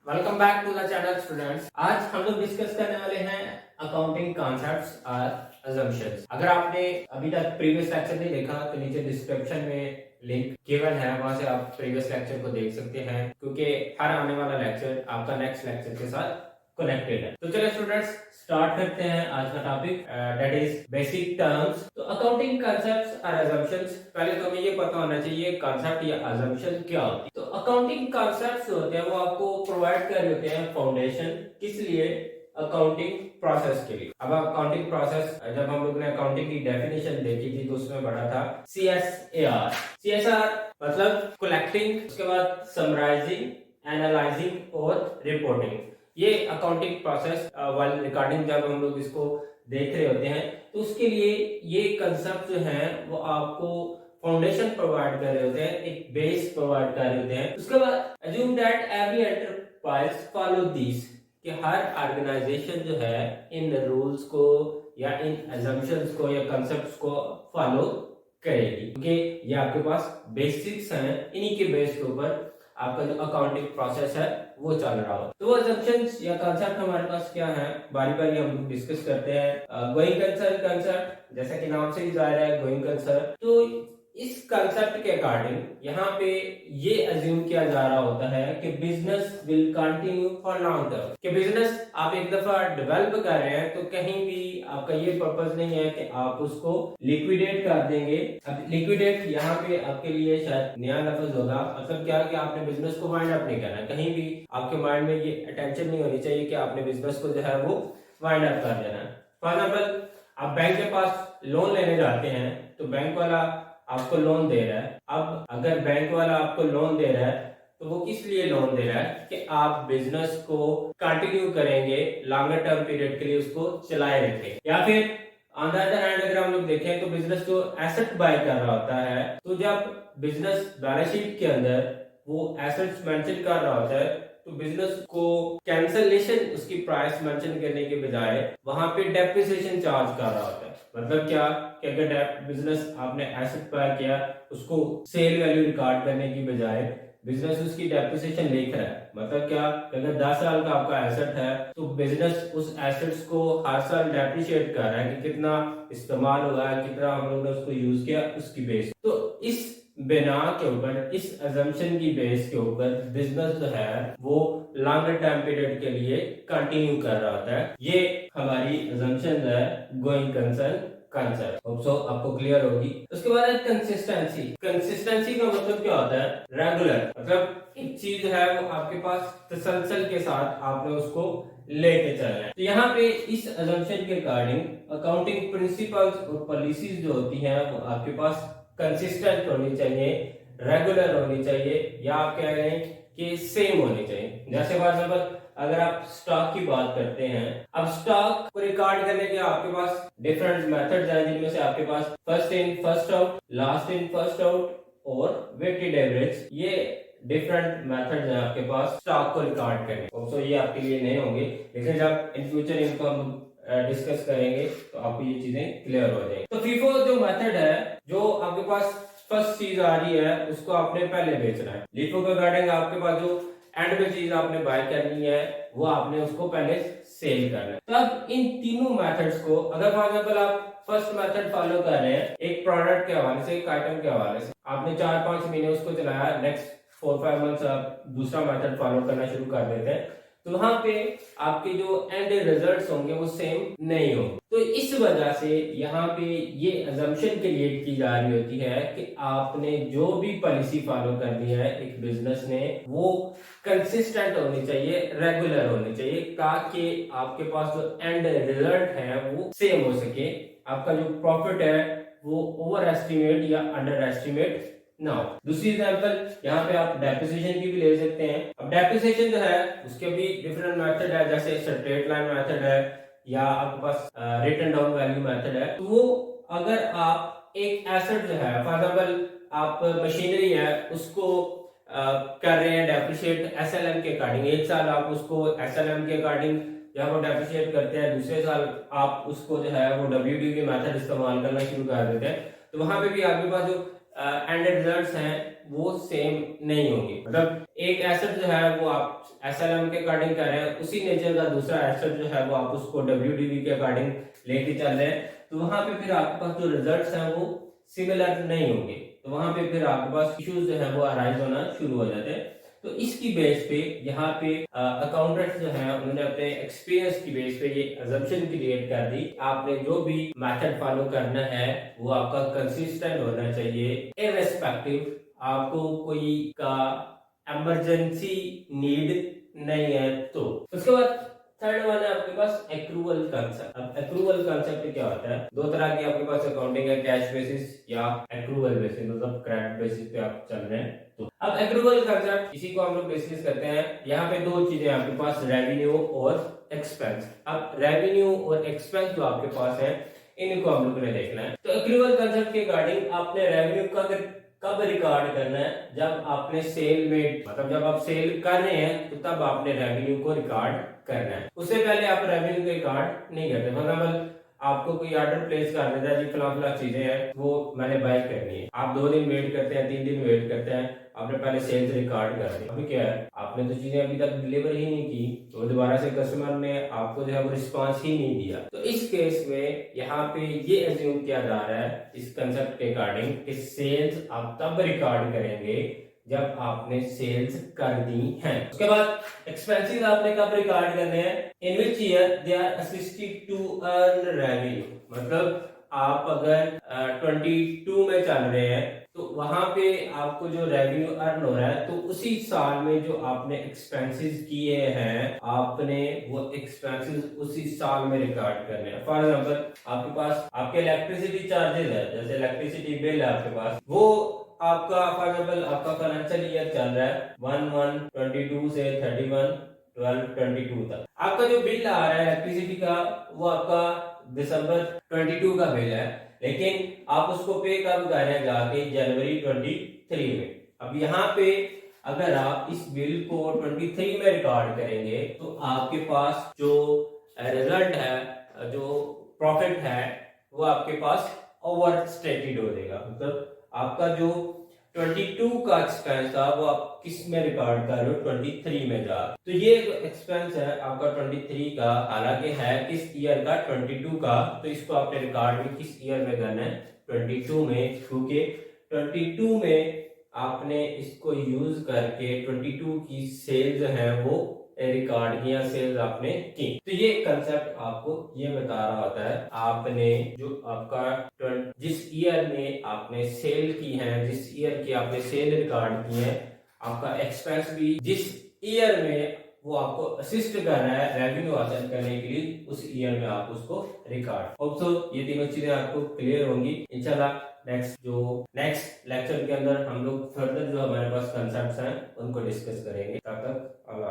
Welcome back to the channel students. आज हम लोग डिस्कस करने वाले हैं अकाउंटिंग कॉन्सेप्ट्स और अजम्पशंस। अगर आपने अभी तक प्रीवियस लेक्चर नहीं देखा तो नीचे डिस्क्रिप्शन में लिंक गिवन है, वहां से आप प्रीवियस लेक्चर को देख सकते हैं, क्योंकि हर आने वाला लेक्चर आपका नेक्स्ट लेक्चर के साथ कनेक्टेड है। तो चलिए स्टूडेंट्स स्टार्ट करते हैं आज का topic, that is basic terms. तो अकाउंटिंग कॉन्सेप्ट्स और अजम्पशंस, पहले तो हमें ये पता होना चाहिए कॉन्सेप्ट या अजम्पशन क्या होती है। तो अकाउंटिंग कॉन्सेप्ट्स होते हैं वो आपको प्रोवाइड कर रहे होते हैं फाउंडेशन, किस लिए? अकाउंटिंग प्रोसेस के लिए। अब अकाउंटिंग प्रोसेस, जब हम लोग ने अकाउंटिंग की डेफिनेशन देखी थी तो उसमें पढ़ा था CSAR। CSR मतलब कलेक्टिंग, उसके बाद समराइजिंग, एनालाइजिंग और रिपोर्टिंग। ये अकाउंटिंग प्रोसेस वाइल रिकॉर्डिंग जब हम लोग इसको देख रहे होते हैं तो उसके लिए ये कंसेप्ट जो है वो आपको फाउंडेशन प्रोवाइड कर रहे होते हैं, एक बेस प्रोवाइड कर रहे होते हैं। उसके बाद assume that every enterprise follow this, कि हर ऑर्गेनाइजेशन जो है इन रूल्स को या इन अजम्पशंस को या कंसेप्ट्स को फॉलो करेगी, क्योंकि ये आपके पास बेसिक्स हैं, इन्हीं के बेस के ऊपर आपका जो अकाउंटिंग प्रोसेस है वो चल रहा हो। तो वो assumptions या कंसेप्ट हमारे पास क्या है, बारी बारी हम डिस्कस करते हैं। गोइंग कंसर्न कंसेप्ट, जैसा कि नाम से ही जाहिर है गोइंग कंसर्न। तो इस कंसेप्ट के अकॉर्डिंग यहाँ पे ये अज्यूम किया जा रहा होता है कि business will continue for long term, कि बिजनेस आप एक दफा डेवलप कर रहे हैं तो कहीं भी आपका ये पर्पस नहीं है कि आप उसको लिक्विडेट कर देंगे। अब लिक्विडेट यहाँ पे आपके लिए शायद नया लफ्ज होगा, मतलब क्या कि आपने बिजनेस को वाइंड अप नहीं करना, कहीं भी आपके माइंड में ये अटेंशन नहीं होनी चाहिए कि आपने बिजनेस को जो है वो वाइंड अप कर देना है। फॉर एग्जाम्पल आप बैंक के पास लोन लेने जाते हैं तो बैंक वाला आपको लोन दे रहा है। अब अगर बैंक वाला आपको लोन दे रहा है तो वो किस लिए लोन दे रहा है कि आप बिजनेस को कंटिन्यू करेंगे, लॉन्गर टर्म पीरियड के लिए उसको चलाए रखें। या फिर ऑन द अदर हैंड अगर हम लोग देखें तो बिजनेस जो एसेट बाय कर रहा होता है, तो जब बिजनेस बैलेंस शीट के अंदर वो एसेट्स मेंशन कर रहा होता है तो बिजनेस को कैंसलेशन उसकी प्राइस मेंशन करने के बजाय वहां पे डेप्रिसिएशन चार्ज कर रहा होता है। मतलब क्या कि अगर बिजनेस आपने एसेट बाय किया, उसको सेल वैल्यू रिकॉर्ड करने की बजाय बिजनेस उसकी डेप्रिसिएशन लिख रहा है। मतलब क्या, अगर 10 साल का आपका एसेट है तो बिजनेस उस एसेट्स को हर साल डेप्रिशिएट कर रहा है कि कितना इस्तेमाल हुआ है, कितना हम लोगों ने उसको यूज किया, उसकी बेस। तो इस बिना के ऊपर, इस अजम्पशन की बेस के ऊपर बिजनेस जो है वो लॉन्गर टाइम पीरियड के लिए कंटिन्यू कर रहा होता है। ये हमारी अजम्पशन है going concern concept. Hope so आपको क्लियर होगी। उसके बाद है कंसिस्टेंसी। कंसिस्टेंसी का मतलब क्या होता है? रेगुलर, मतलब एक चीज है वो आपके पास तसलसल के साथ आपने उसको लेके चलना है। तो यहाँ पे इस अजम्पशन के अकॉर्डिंग अकाउंटिंग प्रिंसिपल्स और पॉलिसीज जो होती हैं वो आपके पास कंसिस्टेंट होनी चाहिए, रेगुलर होनी चाहिए, या आप कह रहे हैं कि सेम होनी चाहिए। जैसे फॉर एग्जाम्पल अगर आप स्टॉक की बात करते हैं, अब स्टॉक को रिकॉर्ड करने के आपके पास डिफरेंट मेथड्स हैं, जिनमें से आपके पास first in first out, last in first out और वेटेड एवरेज, ये डिफरेंट मेथड्स हैं आपके पास स्टॉक को रिकॉर्ड करने। तो ये आपके लिए नए होंगे, लेकिन जब इन फ्यूचर इनको हम डिस्कस करेंगे तो आपको ये चीजें क्लियर हो जाएंगी। तो फीफो जो मेथड है, जो आपके पास फर्स्ट चीज आ रही है उसको आपने पहले बेचना है। लिफो के अकॉर्डिंग आपके पास जो एंड में चीज आपने बाय करनी है वो आपने उसको पहले सेल करना है। तो अब इन तीनों मेथड्स को, अगर फॉर एग्जाम्पल आप फर्स्ट मेथड फॉलो कर रहे हैं, एक प्रोडक्ट के हवाले से, एक आइटम के हवाले से, आपने 4-5 महीने उसको चलाया, नेक्स्ट 4-5 मंथ्स आप दूसरा मेथड फॉलो करना शुरू कर देते हैं, तो वहां पे आपके जो एंड रिजल्ट्स होंगे वो सेम नहीं होंगे। तो इस वजह से यहाँ पे ये अजम्पशन क्रिएट की जा रही होती है कि आपने जो भी पॉलिसी फॉलो करनी है एक बिजनेस ने, वो कंसिस्टेंट होनी चाहिए, रेगुलर होनी चाहिए, ताकि आपके पास जो एंड रिजल्ट है वो सेम हो सके, आपका जो प्रॉफिट है वो ओवर एस्टिमेट या अंडर एस्टिमेट ना हो। दूसरी एग्जांपल यहाँ पे आप डेप्रिसिएशन की भी ले सकते हैं। अब डेप्रिसिएशन जो है उसके भी डिफरेंट मेथड है, जैसे स्ट्रेट लाइन मेथड है या आपके पास रिटन डाउन वैल्यू मेथड है। तो वो अगर आप एक एसेट जो है, फॉर एग्जांपल आप मशीनरी है उसको कर रहे हैं डेप्रिशिएट एसएलएम के अकॉर्डिंग, एक साल आप उसको एसएलएम के अकॉर्डिंग जब वो डेप्रिशिएट करते हैं, दूसरे साल आप उसको जो है वो डब्ल्यूडीवी मेथड इस्तेमाल करना शुरू कर देते हैं, तो वहां पे भी आपके पास जो एंड रिजल्ट्स हैं वो सेम नहीं होंगे। मतलब एक एसेट जो है वो आप एसएलएम के अकॉर्डिंग कर रहे हैं, उसी नेचर का दूसरा एसेट जो है वो आप उसको डब्ल्यूडीवी के अकॉर्डिंग लेके चल रहे हैं, तो वहां पे फिर आपके पास जो रिजल्ट्स हैं वो सिमिलर नहीं होंगे, तो वहां पे फिर आपके पास इश्यूज जो है वो अराइज होना शुरू हो जाते हैं। तो इसकी बेस पे यहाँ पे अकाउंटेंट्स जो है उन्होंने अपने एक्सपीरियंस की बेस पे ये अजम्पशन क्रिएट कर दी, आपने जो भी मेथड फॉलो करना है वो आपका कंसिस्टेंट होना चाहिए, इररेस्पेक्टिव आपको कोई का इमरजेंसी नीड नहीं है। तो उसके बाद थर्ड वन है आपके पास एक्रूवल कंसेप्ट। अब एक्रूवल कंसेप्ट क्या होता है, दो तरह की आपके पास अकाउंटिंग है, कैश बेसिस या एक्रूवल बेसिस, मतलब क्रेडिट बेसिस पे आप चल रहे हैं। तो अब एक्रूवल कंसेप्ट इसी को हम लोग डिस्कस करते हैं। यहाँ पे दो चीजें आपके पास, रेवेन्यू और एक्सपेंस। अब रेवेन्यू और एक्सपेंस जो आपके पास है इनको हम लोग ने देखना है। तो एक्रूवल कंसेप्ट के अकॉर्डिंग आपने रेवेन्यू का कब रिकॉर्ड करना है, जब आपने सेल में, मतलब जब आप सेल कर रहे हैं तो तब आपने रेवेन्यू को रिकॉर्ड करना है। उससे पहले आप रेवेन्यू को रिकॉर्ड नहीं करते। मतलब आपको कोई ऑर्डर प्लेस कर देता है, जी फला फला चीजें हैं वो मैंने बाय करनी है, आप 2 दिन वेट करते हैं, 3 दिन वेट करते हैं, आपने पहले सेल्स रिकॉर्ड कर दी, अभी क्या है आपने तो चीजें अभी तक डिलीवर ही नहीं की, तो दोबारा से कस्टमर ने आपको जो है वो रिस्पांस ही नहीं दिया। तो इस केस में यहाँ पे ये एज्यूम किया जा रहा है इस कंसेप्ट के अकॉर्डिंग कि सेल्स आप तब रिकॉर्ड करेंगे जब आपने सेल्स कर दी हैं। उसके बाद एक्सपेंसेस आपने कब रिकॉर्ड करने हैं, in which year they are assisted to earn revenue. मतलब आप अगर 22 में चल रहे हैं तो वहां पे आपको जो रेवेन्यू अर्न हो रहा है, तो उसी साल में जो आपने एक्सपेंसेस किए हैं आपने वो एक्सपेंसेस उसी साल में रिकॉर्ड करने हैं। फॉर एग्जांपल आपके पास आपके इलेक्ट्रिसिटी चार्जेस है, जैसे इलेक्ट्रिसिटी बिल है आपके पास, वो आपका फॉर एग्जांपल आपका फाइनेंशियल ईयर चल रहा है 1/1/22 से 31/12/22 तक, आपका जो बिल आ रहा है इलेक्ट्रिसिटी का वो आपका दिसंबर 22 का बिल है, लेकिन आप उसको पे कब कर रहे हैं, जाके जनवरी 23 में। अब यहाँ पे अगर आप इस बिल को 23 में रिकॉर्ड करेंगे तो आपके पास जो रिजल्ट है, जो प्रॉफिट है, वो आपके पास ओवर स्टेटेड हो जाएगा। मतलब आपका जो 22 का एक्सपेंस था वो आप किस में रिकॉर्ड कर रहे हो, 23 में जा। तो ये जो एक्सपेंस है आपका 23 का, हालांकि है किस ईयर का, 22 का, तो इसको आपने रिकॉर्ड भी किस ईयर में करना है, 22 में, क्योंकि 22 में आपने इसको यूज करके 22 की सेल्स है वो रिकॉर्ड किया, सेल्स आपने की। तो ये कंसेप्ट आपको ये बता रहा होता है आपने जो आपका जिस ईयर में आपने सेल की है, जिस ईयर की आपने सेल रिकॉर्ड की है, आपका एक्सपेंस भी जिस ईयर में वो आपको असिस्ट कर रहा है रेवेन्यू हासिल करने के लिए, उस ईयर में आप उसको रिकॉर्ड। होप सो ये तीनों चीजें आपको क्लियर होंगी। इंशाल्लाह नेक्स्ट लेक्चर के अंदर हम लोग फर्दर जो हमारे पास कंसेप्ट्स हैं उनको डिस्कस करेंगे। तब तक अल्लाह।